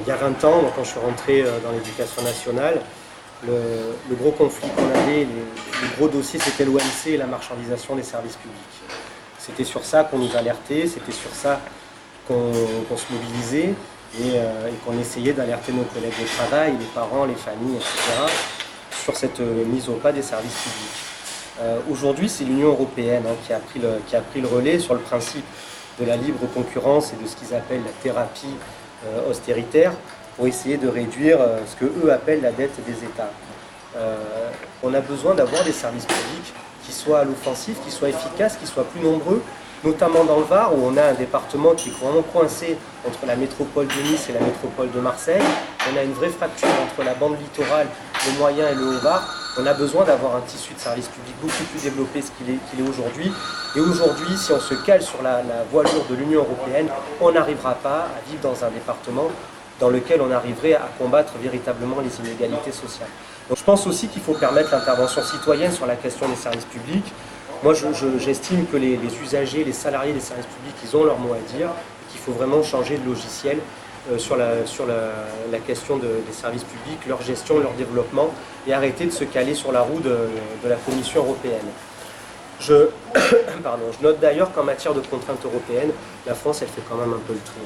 il y a 20 ans, quand je suis rentré dans l'éducation nationale, le gros conflit qu'on avait, le gros dossier, c'était l'OMC et la marchandisation des services publics. C'était sur ça qu'on nous alertait, c'était sur ça qu'on se mobilisait et qu'on essayait d'alerter nos collègues de travail, les parents, les familles, etc., sur cette mise au pas des services publics. Aujourd'hui, c'est l'Union européenne qui a pris le relais sur le principe de la libre concurrence et de ce qu'ils appellent la thérapie austéritaire pour essayer de réduire ce qu'eux appellent la dette des États. On a besoin d'avoir des services publics qui soient à l'offensive, qui soient efficaces, qui soient plus nombreux, notamment dans le Var où on a un département qui est vraiment coincé entre la métropole de Nice et la métropole de Marseille. On a une vraie fracture entre la bande littorale, le Moyen et le Haut-Var. On a besoin d'avoir un tissu de services publics beaucoup plus développé qu'il est aujourd'hui. Et aujourd'hui, si on se cale sur la voilure de l'Union européenne, on n'arrivera pas à vivre dans un département dans lequel on arriverait à combattre véritablement les inégalités sociales. Donc je pense aussi qu'il faut permettre l'intervention citoyenne sur la question des services publics. Moi, j'estime que les usagers, les salariés des services publics, ils ont leur mot à dire, et qu'il faut vraiment changer de logiciel sur la question des services publics, leur gestion, leur développement, et arrêter de se caler sur la roue de la Commission européenne. Je note d'ailleurs qu'en matière de contraintes européennes, la France, elle fait quand même un peu le tour.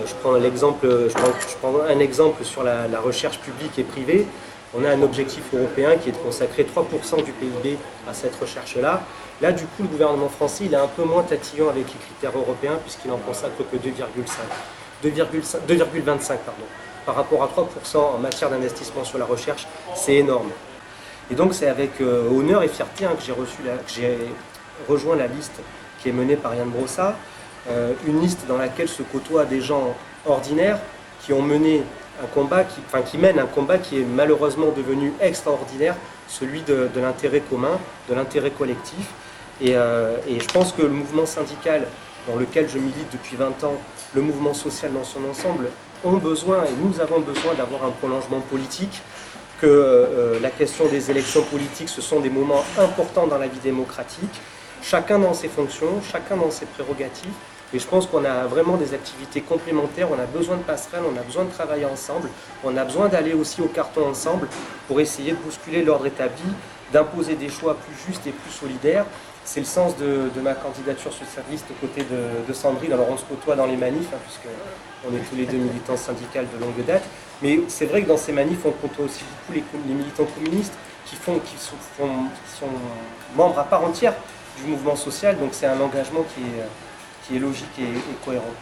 Je prends un exemple sur la recherche publique et privée. On a un objectif européen qui est de consacrer 3% du PIB à cette recherche-là. Là, du coup, le gouvernement français, il est un peu moins tatillon avec les critères européens puisqu'il n'en consacre que 2,25 par rapport à 3% en matière d'investissement sur la recherche, c'est énorme. Et donc, c'est avec honneur et fierté que j'ai rejoint la liste qui est menée par Yann Brossat, une liste dans laquelle se côtoient des gens ordinaires qui ont mené un combat, qui mène un combat qui est malheureusement devenu extraordinaire, celui de l'intérêt commun, de l'intérêt collectif. Et je pense que le mouvement syndical dans lequel je milite depuis 20 ans, le mouvement social dans son ensemble, ont besoin, et nous avons besoin d'avoir un prolongement politique, que la question des élections politiques, ce sont des moments importants dans la vie démocratique, chacun dans ses fonctions, chacun dans ses prérogatives. Et je pense qu'on a vraiment des activités complémentaires, on a besoin de passerelles, on a besoin de travailler ensemble, on a besoin d'aller aussi au carton ensemble pour essayer de bousculer l'ordre établi, d'imposer des choix plus justes et plus solidaires. C'est le sens de ma candidature socialiste aux côtés de Sandrine. Alors on se côtoie dans les manifs, puisqu'on est tous les deux militants syndicales de longue date. Mais c'est vrai que dans ces manifs, on côtoie aussi beaucoup les militants communistes qui sont membres à part entière du mouvement social. Donc c'est un engagement qui est logique et cohérent.